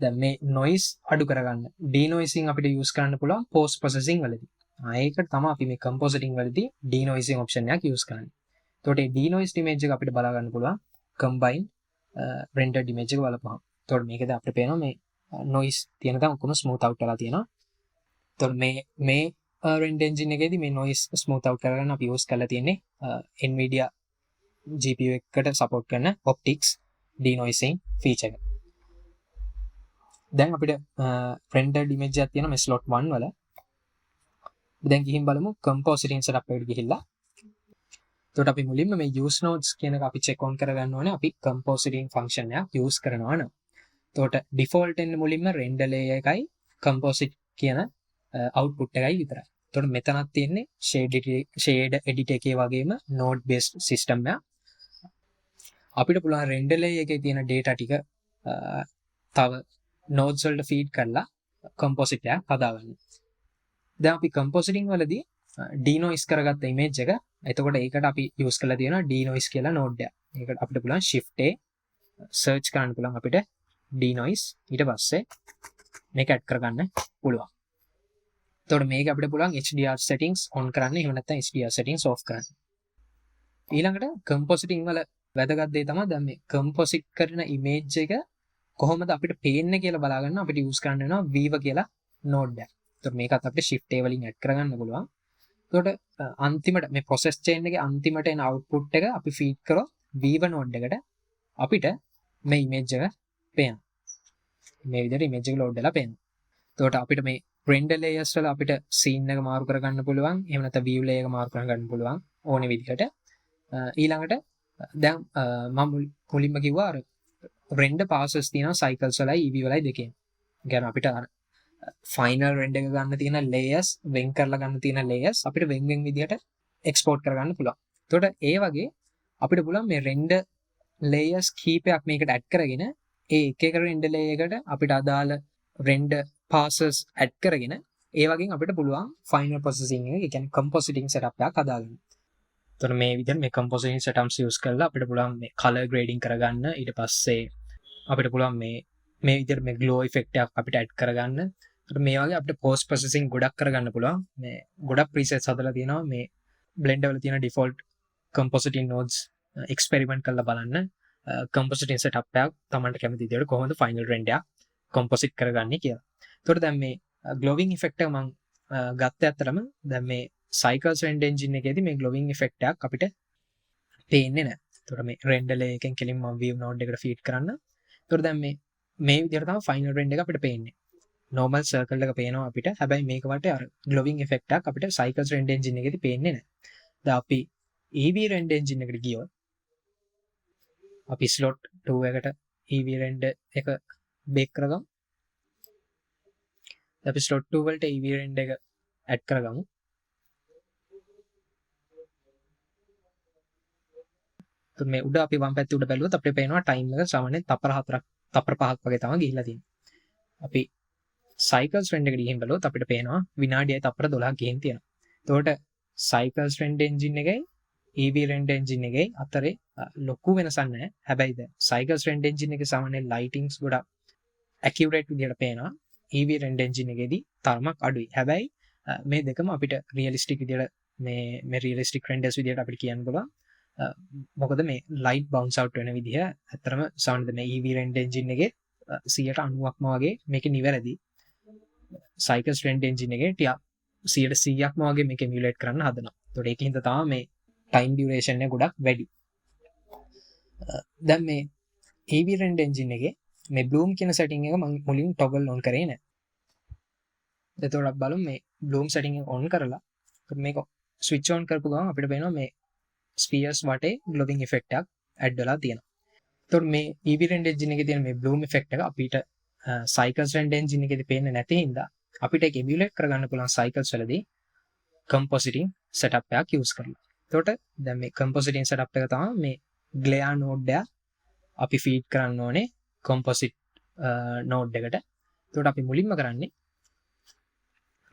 දැන් මේ noise අඩු කරගන්න denoising අපිට use කරන්න පුළුවන් post processing වලදී. ඒකට තමයි අපි මේ compositing වලදී denoising option එකක් use කරන්නේ. එතකොට මේ denoised image එක අපිට බලා ගන්න පුළුවන් combine rendered image එක බලපුවහම. එතකොට මේකද අපිට පේනවා මේ noise තියෙන තම ඔක්කොම smooth out වෙලා තියෙනවා. එතකොට මේ render engine එකේදී මේ noise smooth out කරගන්න අපි use කරලා තියෙන්නේ Nvidia GPU එකකට support කරන optics denoising feature එක. දැන් අපිට rendered image එකක් තියෙනවා මේ slot 1 වල. දැන් ගිහින් බලමු compositing setup එකට ගිහිල්ලා. එතකොට අපි මුලින්ම මේ use nodes කියන එක අපි check on කරගන්න ඕනේ. අපි compositing function එකක් use කරනවා නම්. එතකොට default එන්නේ මුලින්ම render layer එකයි composite කියන output එකයි විතරයි. එතකොට මෙතනක් තියෙන්නේ shade edit එකේ වගේම node based system එකක්. අපිට පුළුවන් render layer එකේ තියෙන data ටික තව nodes වලට feed කරලා composite එකක් හදාගන්න. දැන් අපි compositing වලදී denoise කරගත්ත image එක. එතකොට ඒකට අපි use කරලා තියෙනවා denoise කියලා node එක. ඒකට අපිට පුළුවන් shift A search කරන්න පුළුවන් අපිට denoise. ඊට පස්සේ මේක add කරගන්න පුළුවන්. එතකොට මේක අපිට පුළුවන් HDR settings on කරන්න. එහෙම නැත්නම් HDR settings off කරන්න. ඊළඟට compositing වල වැදගත් දේ තමයි දැන් මේ composite කරන image එක කොහොමද අපිට පේන්නේ කියලා බලා ගන්න අපිට use කරන්න වෙනවා Viva කියලා node එක. එතකොට මේකත් අපිට shift A වලින් add කරගන්න පුළුවන්. එතකොට අන්තිමට මේ process chain එකේ අන්තිමට එන output එක අපි feed කරොත් Viva node එකට අපිට මේ image එක පේනවා. මේ විදිහට image එක load වෙලා පේනවා. එතකොට අපිට මේ render layers වල අපිට scene එක මාරු කරගන්න පුළුවන්. එහෙම නැත්නම් view layer එක මාරු කරගන්න පුළුවන් ඕනේ විදිහට. ඊළඟට දැන් මම මුලින්ම කිව්වා අර render passes තියෙනවා cycles වලයි EV වලයි දෙකේම. يعني අපිට අර final render එක ගන්න තියෙන layers වෙන් කරලා ගන්න තියෙන layers අපිට වෙන් වෙන් විදිහට export කරගන්න පුළුවන්. එතකොට ඒ වගේ අපිට පුළුවන් මේ render layers කීපයක් මේකට add කරගෙන ඒ එක එක render layer එකට අපිට අදාළ render passes add කරගෙන ඒ වගේ අපිට පුළුවන් final processing එක, ඒ කියන්නේ compositing setup එකක් හදාගන්න. එතකොට මේ විදිහට මේ compositing setups use කරලා අපිට පුළුවන් මේ color grading කරගන්න. ඊට පස්සේ අපිට පුළුවන් මේ විදිහට මේ glow effect එකක් අපිට add කරගන්න. ඒකට මේ වගේ අපිට post processing ගොඩක් කරගන්න පුළුවන්. මේ ගොඩක් presets හදලා තියෙනවා මේ Blender වල තියෙන default compositing nodes experiment කරලා බලන්න. compositing setup එකක් Tamanට කැමති විදිහට කොහොමද final render එක composite කරගන්නේ කියලා. එතකොට දැන් මේ ග්ලොවින් ඉෆෙක්ට් එක මම ගත්ත ඇත්තරම දැන් මේ සයිකල්ස් රෙන්ඩර් එන්ජින් එකේදී මේ ග්ලොවින් ඉෆෙක්ට් එකක් අපිට පේන්නේ නැහැ. ඒතකොට මේ රෙන්ඩර් එකෙන් කෙලින්ම view node එකට ෆීඩ් කරන්න. ඒතකොට දැන් මේ විදිහට තමයි ෆයිනල් රෙන්ඩර් එක අපිට පේන්නේ. normal circle එක පේනවා අපිට. හැබැයි මේක වටේ අර glowing effect එකක් අපිට cycles render engine එකේදී පේන්නේ නැහැ. දැන් අපි EV render engine එකට ගියොත් අපි slot 2 එකට EV render එක බේක් කරගමු. අපි slot 2 වලට EV render එක add කරගමු. මේ උඩ අපි වම් පැත්තේ උඩ බැලුවොත් අපිට පේනවා time එක සාමාන්‍යයෙන් තප්පර 4ක් තප්පර 5ක් වගේ තමයි ගිහිල්ලා තියෙන්නේ. අපි cycles render එකට ගිහින් බලුවොත් අපිට පේනවා විනාඩියයි තප්පර 12ක් ගිහින් තියෙනවා. එතකොට cycles render engine එකයි EV render engine එකයි අතරේ ලොකු වෙනසක් නැහැ. හැබැයි දැන් cycles render engine එකේ සාමාන්‍ය lightings ගොඩක් accurate විදිහට පේනවා. EV render engine එකේදී තරමක් අඩුයි. හැබැයි මේ දෙකම අපිට realistic විදිහට මේ realistic renders විදිහට අපිට කියන්න පුළුවන්. මොකද මේ light bounce out වෙන විදිහ ඇත්තටම සාමාන්‍යයෙන් මේ EV render engine එකේ 90%ක්ම වගේ මේක නිවැරදි. cycles render engine එකේ ටික 100%ක්ම වගේ මේක emulate කරන්න හදනවා. ඒතකොට ඒකින්ද තමයි මේ time duration එක ගොඩක් වැඩි. දැන් මේ EV render engine එකේ මේ bloom කියන setting එක මම මුලින් toggle on කරේ නැහැ. එතකොට අපි බලමු මේ bloom setting එක on කරලා මේක switch on කරපු ගමන් අපිට පේනවා මේ spheres වටේ glowing effect එකක් add වෙලා තියෙනවා. එතකොට මේ EV render engine එකේ තියෙන මේ bloom effect එක අපිට cycles render engine එකේදී පේන්නේ නැති හින්දා අපිට ඒක emulate කරගන්න පුළුවන් cycles වලදී compositing setup එකක් use කරලා. එතකොට දැන් මේ compositing setup එක තමයි මේ glare node එක අපි feed කරන්න ඕනේ composite node එකට. එතකොට අපි මුලින්ම කරන්නේ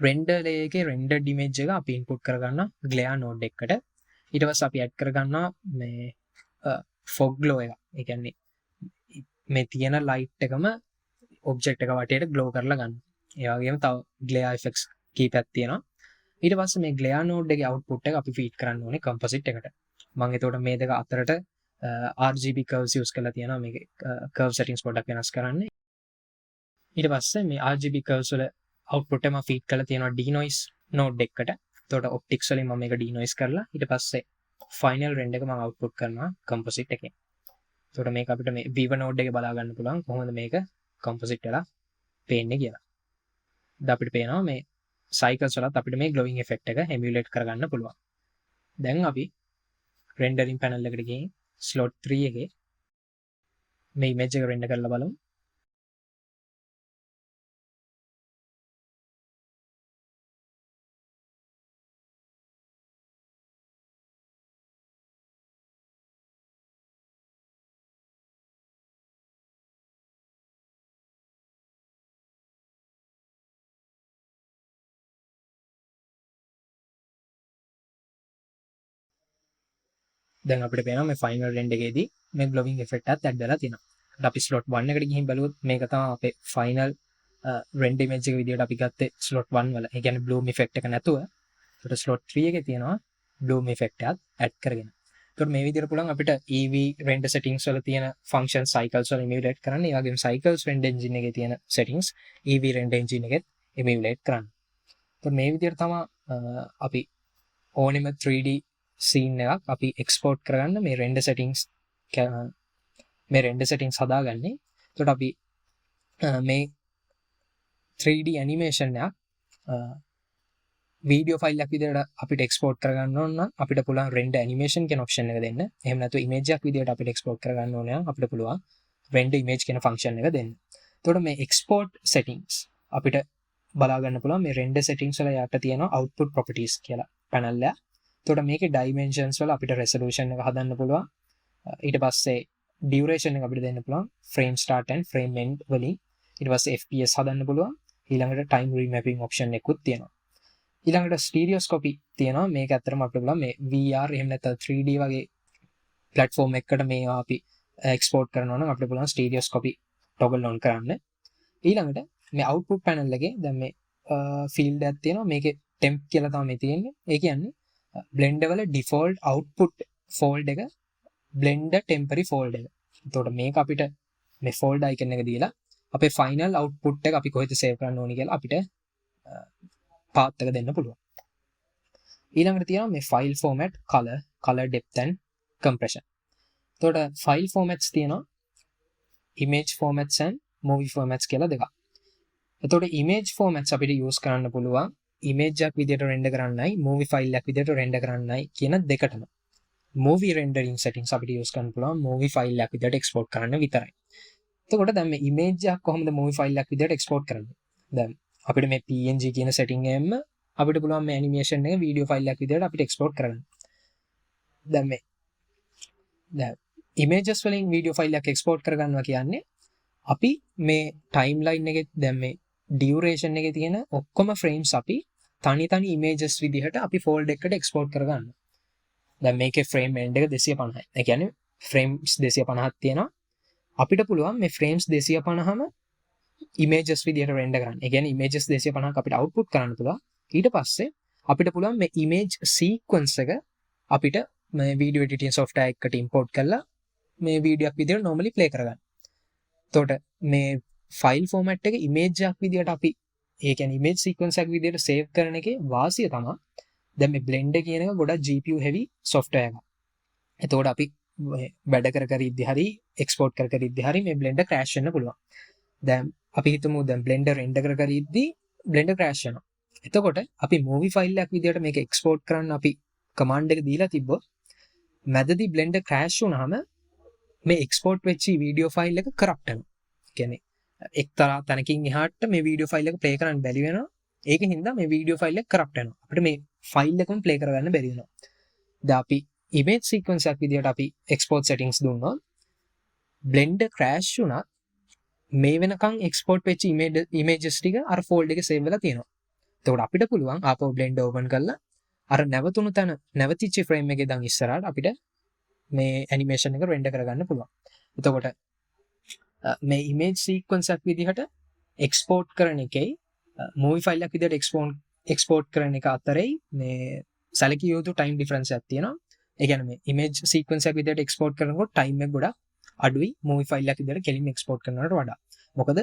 render layer එකේ rendered image එක අපි input කරගන්නවා glare node එකකට. ඊට පස්සේ අපි add කරගන්නවා මේ fog glow එක. ඒ කියන්නේ මේ තියෙන light එකම object එක වටේට glow කරලා ගන්න. ඒ වගේම තව glare effects කීපයක් තියෙනවා. ඊට පස්සේ මේ glare node එකේ output එක අපි feed කරන්න ඕනේ composite එකට. මම එතකොට මේ දෙක අතරට RGB curves use කරලා තියෙනවා මේකේ curve settings පොඩ්ඩක් වෙනස් කරන්න. ඊට පස්සේ මේ RGB curves වල output එක මම feed කරලා තියෙනවා denoise node එකකට. එතකොට optics වලින් මම මේක denoise කරලා ඊට පස්සේ final render එක මම output කරනවා composite එකෙන්. එතකොට මේක අපිට මේ Viva node එකේ බලා ගන්න පුළුවන් කොහොමද මේක composite වෙලා පේන්නේ කියලා. දැන් අපිට පේනවා මේ cycles වලත් අපිට මේ glowing effect එක emulate කරගන්න පුළුවන්. දැන් අපි rendering panel එකට ගිහින් slot 3 එකේ මේ image එක render කරලා බලමු. දැන් අපිට පේනවා මේ final render එකේදී මේ glowing effect එකත් add වෙලා තියෙනවා. අපි slot 1 එකට ගිහින් බලුවොත් මේක තමයි අපේ final render image එක විදිහට අපි ගත්තේ slot 1 වල. ඒ කියන්නේ bloom effect එක නැතුව. ඒකට slot 3 එකේ තියෙනවා bloom effect එකත් add කරගෙන. ඒකට මේ විදිහට පුළුවන් අපිට EV render settings වල තියෙන function cycles වල emulate කරන්න. ඒ වගේම cycles render engine එකේ තියෙන settings EV render engine එකෙත් emulate කරන්න. ඒකට මේ විදිහට තමයි අපි ඕනෙම 3D scene එකක් අපි export කරගන්න මේ render settings හදාගන්නේ. එතකොට අපි මේ 3D animation එකක් වීඩියෝ ෆයිල් එකක් විදිහට අපිට export කරගන්න ඕන නම් අපිට පුළුවන් render animation කියන option එක දෙන්න. එහෙම නැත්නම් image එකක් විදිහට අපිට export කරගන්න ඕන නම් අපිට පුළුවන් render image කියන function එක දෙන්න. එතකොට මේ export settings අපිට බලා ගන්න පුළුවන් මේ render settings වල යට තියෙන output properties කියලා panel එක. එතකොට මේකේ dimensions වල අපිට resolution එක හදන්න පුළුවන්. ඊට පස්සේ duration එක අපිට දෙන්න පුළුවන් frame start and frame end වලින්. ඊට පස්සේ FPS හදන්න පුළුවන්. ඊළඟට time remapping option එකකුත් තියෙනවා. ඊළඟට stereoscopy තියෙනවා. මේක ඇත්තටම අපිට පුළුවන් මේ VR එහෙම නැත්නම් 3D වගේ platform එකකට මේවා අපි export කරනවා නම් අපිට පුළුවන් stereoscopy toggle on කරන්න. ඊළඟට මේ output panel එකේ දැන් මේ field එකක් තියෙනවා. මේකේ temp කියලා තමයි තියෙන්නේ. ඒ කියන්නේ blender වල default output fold එක blender temporary fold එක. එතකොට මේක අපිට මේ fold icon එක දීලා අපේ final output එක අපි කොහෙද save කරන්න ඕනි කියලා අපිට පාත් එක දෙන්න පුළුවන්. ඊළඟට තියෙනවා මේ file format, color depth and compression. එතකොට ෆයිල් ෆෝමැට්ස් තියෙනවා image formats and movie formats කියලා දෙකක්. එතකොට image formats අපිට use කරන්න පුළුවන් image එකක් විදිහට render කරන්නයි movie file එකක් විදිහට render කරන්නයි කියන දෙකටම. movie rendering settings අපිට use කරන්න පුළුවන් movie file එකක් විදිහට export කරන්න විතරයි. එතකොට දැන් මේ image එකක් කොහොමද movie file එකක් විදිහට export කරන්නේ? දැන් අපිට මේ PNG කියන setting එකෙන්ම අපිට පුළුවන් මේ animation එක video file එකක් විදිහට අපිට export කරගන්න. දැන් images වලින් video file එකක් export කරගන්නවා කියන්නේ අපි මේ timeline එකේ දැන් මේ duration එකේ තියෙන ඔක්කොම frames අපි තනි images විදිහට අපි folder එකකට export කරගන්නවා. දැන් මේකේ frame end එක 250යි. ඒ කියන්නේ frames 250ක් තියෙනවා. අපිට පුළුවන් මේ frames 250ම images විදිහට render කරන්න. ඒ කියන්නේ images 250ක් අපිට output කරන්න පුළුවන්. ඊට පස්සේ අපිට පුළුවන් මේ image sequence එක අපිට මේ video editing software එකකට import කරලා මේ video එකක් විදිහට normally play කරගන්න. එතකොට මේ file format එක image එකක් විදිහට අපි ඒ කියන්නේ image sequence එකක් විදිහට save කරන එකේ වාසිය තමයි දැන් මේ Blender කියන එක ගොඩක් GPU heavy software එකක්. එතකොට අපි වැඩ කර ඉද්දි හරි export කර ඉද්දි හරි මේ Blender crash වෙන්න පුළුවන්. දැන් අපි හිතමු දැන් Blender render කර ඉද්දි Blender crash වෙනවා. එතකොට අපි movie file එකක් විදිහට මේක export කරන්න අපි command එක දීලා තිබ්බොත් මැදදී Blender crash වුණාම මේ export වෙච්ච video file එක corrupt වෙනවා. කියන්නේ එක්තරා තැනකින් එහාට මේ video file එක play කරන්න බැරි වෙනවා. ඒකෙන් හින්දා මේ video file එක corrupt වෙනවා. අපිට මේ file එකම play කරගන්න බැරි වෙනවා. දැන් අපි image sequence එකක් විදිහට අපි export settings දුන්නොත් Blender crash වුණත් මේ වෙනකන් export වෙච්ච images ටික අර folder එකේ save වෙලා තියෙනවා. එතකොට අපිට පුළුවන් ආපහු Blender open කරලා අර නැවතුණු තැන නැවතිච්ච frame එකේ ඉඳන් ඉස්සරහට අපිට මේ animation එක render කරගන්න පුළුවන්. එතකොට මේ image sequence එකක් විදිහට export කරන එකේ movie file එකක් විදිහට export කරන එක අතරේ මේ සැලකිය යුතු time difference එකක් තියෙනවා. ඒ කියන්නේ මේ image sequence එකක් විදිහට export කරනකොට time එක ගොඩක් අඩුයි movie file එකක් විදිහට කෙලින්ම export කරනවට වඩා. මොකද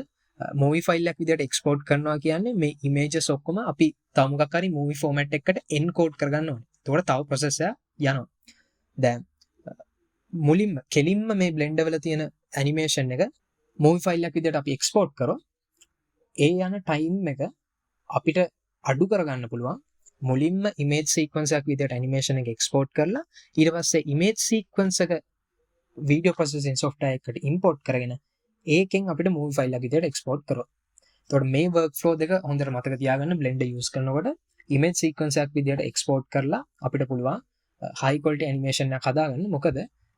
movie file එකක් විදිහට export කරනවා කියන්නේ මේ images ඔක්කොම අපි තව මොකක් හරි movie format එකකට encode කරගන්න ඕනේ. ඒකට තව process එකක් යනවා. දැන් මුලින්ම කෙලින්ම මේ Blender වල තියෙන animation එක movie file එකක් විදිහට අපි export කරොත් ඒ යන time එක අපිට අඩු කරගන්න පුළුවන්. මුලින්ම image sequence එකක් විදිහට animation එක export කරලා ඊට පස්සේ image sequence එක video processing software එකකට import කරගෙන ඒකෙන් අපිට movie file එකක් විදිහට export කරොත්. එතකොට මේ workflow දෙක හොඳට මතක තියාගන්න Blender use කරනකොට image sequence එකක් විදිහට export කරලා අපිට පුළුවන් high quality animation එකක් හදාගන්න. මොකද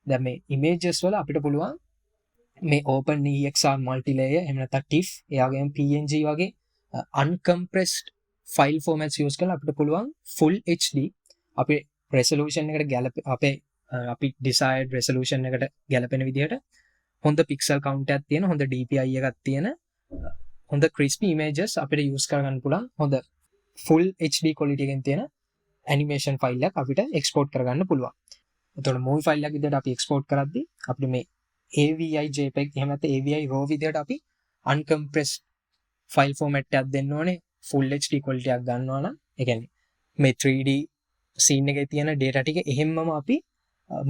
දැන් මේ images වල අපිට පුළුවන් මේ OpenEXR multilayer එහෙම නැත්නම් TIFF ඒ වගේම PNG වගේ uncompressed file formats use කරලා අපිට පුළුවන් full HD අපේ resolution එකට අපි desired resolution එකට ගැලපෙන විදිහට හොඳ pixel count එකක් තියෙන හොඳ DPI එකක් තියෙන හොඳ crispy images අපිට use කරගන්න පුළුවන් හොඳ full HD quality එකෙන් තියෙන animation file එකක් අපිට export කරගන්න පුළුවන්. එතකොට movie file එකක් විදිහට අපි export කරද්දී අපිට මේ AVI JPEG එහෙම නැත්නම් AVI RAW විදිහට අපි uncompressed file format එකක් දෙන්න ඕනේ full HD quality එකක් ගන්නවා නම් ඒ කියන්නේ මේ 3D scene එකේ තියෙන data ටික එහෙම්මම අපි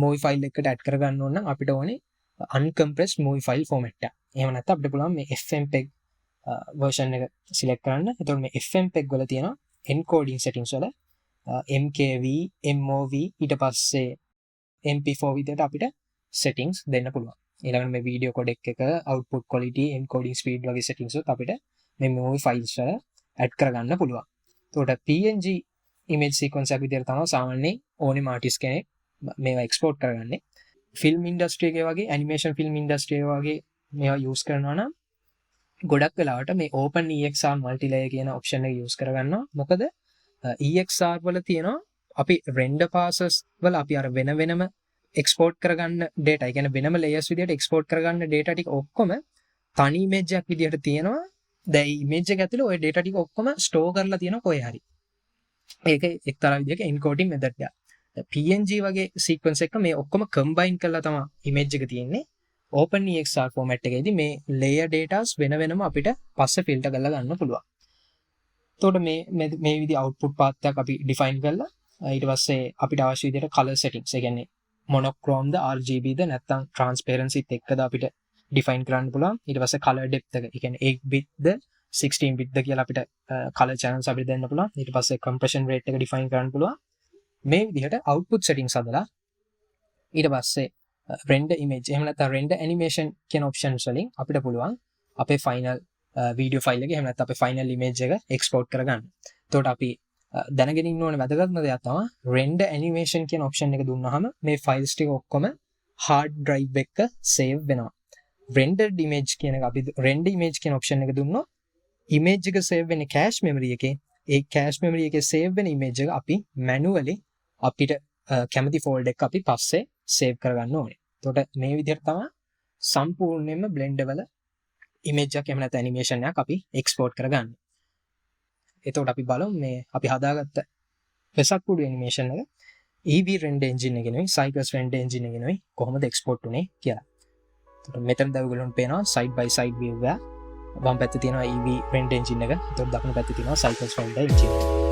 movie file එකකට add කරගන්න ඕන නම් අපිට ඕනේ uncompressed movie file format එක. එහෙම නැත්නම් අපිට පුළුවන් මේ FMPEG version එක select කරන්න. එතකොට මේ FMPEG වල තියෙනවා encoding settings වල MKV, MOV ඊට පස්සේ MP4 විදිහට අපිට settings දෙන්න පුළුවන්. ඊළඟට මේ video codec එක output quality, encoding speed වගේ settings උත් අපිට මේ movie files වල add කරගන්න පුළුවන්. එතකොට PNG image sequence එක විදිහට තමයි සාමාන්‍යයෙන් ඕනෙම artist කෙනෙක් මේවා export කරගන්නේ. film industry එකේ වගේ animation film industry එකේ වගේ මේවා use කරනවා නම් ගොඩක් වෙලාවට මේ OpenEXR multilayer කියන option එක use කරගන්නවා. මොකද EXR වල තියෙනවා අපි render passes වල අපි අර වෙනම export කරගන්න data, ඒ කියන්නේ වෙනම layers විදිහට export කරගන්න data ටික ඔක්කොම තනි image එකක් විදිහට තියෙනවා. දැන් image එක ඇතුලේ ওই data ටික ඔක්කොම store කරලා තියෙනවා කොහේ හරි. ඒක එක්තරා විදිහක encoding method එකක්. PNG වගේ sequence එක මේ ඔක්කොම combine කරලා තමයි image එක තියෙන්නේ. OpenEXR format එකේදී මේ layer datas වෙනම අපිට පස්සේ filter කරලා ගන්න පුළුවන්. එතකොට මේ විදිහ output path එකක් අපි define කරලා ඊට පස්සේ අපිට අවශ්‍ය විදිහට color settings ඒ කියන්නේ monochrome ද RGB ද නැත්නම් transparency එක්කද අපිට define කරන්න පුළුවන්. ඊට පස්සේ color depth එක ඒ කියන්නේ 8 bit ද 16 bit ද කියලා අපිට color channels අපිට දෙන්න පුළුවන්. ඊට පස්සේ compression rate එක define කරන්න පුළුවන්. මේ විදිහට output settings හදලා ඊට පස්සේ render image එහෙම නැත්නම් render animation කියන options වලින් අපිට පුළුවන් අපේ final video file එක එහෙම නැත්නම් අපේ final image එක export කරගන්න. එතකොට අපි දැනගෙන ඉන්න ඕනේ වැදගත්ම දෙයක් තමයි render animation කියන option එක දුන්නාම මේ files ටික ඔක්කොම hard drive එක save වෙනවා. rendered image කියන එක අපි render image කියන option එක දුන්නොත් image එක save වෙන්නේ cache memory එකේ. ඒ cache memory එකේ save වෙන image එක අපි manually අපිට කැමති folder එක අපි පස්සේ save කරගන්න ඕනේ. එතකොට මේ විදිහට තමයි සම්පූර්ණයෙන්ම Blender වල image එකක් එහෙම නැත්නම් animation එකක් අපි export කරගන්න. එතකොට අපි බලමු මේ අපි හදාගත්ත වෙසක් කුඩු animation එක Eevee render engine එකෙනුයි Cypress render engine එකෙනුයි කොහොමද export උනේ කියලා. එතකොට මෙතන දවගලොන් පේනවා side by side view එක. වම් පැත්තේ තියෙනවා Eevee render engine එක. එතකොට දකුණු පැත්තේ තියෙනවා Cypress render engine එක.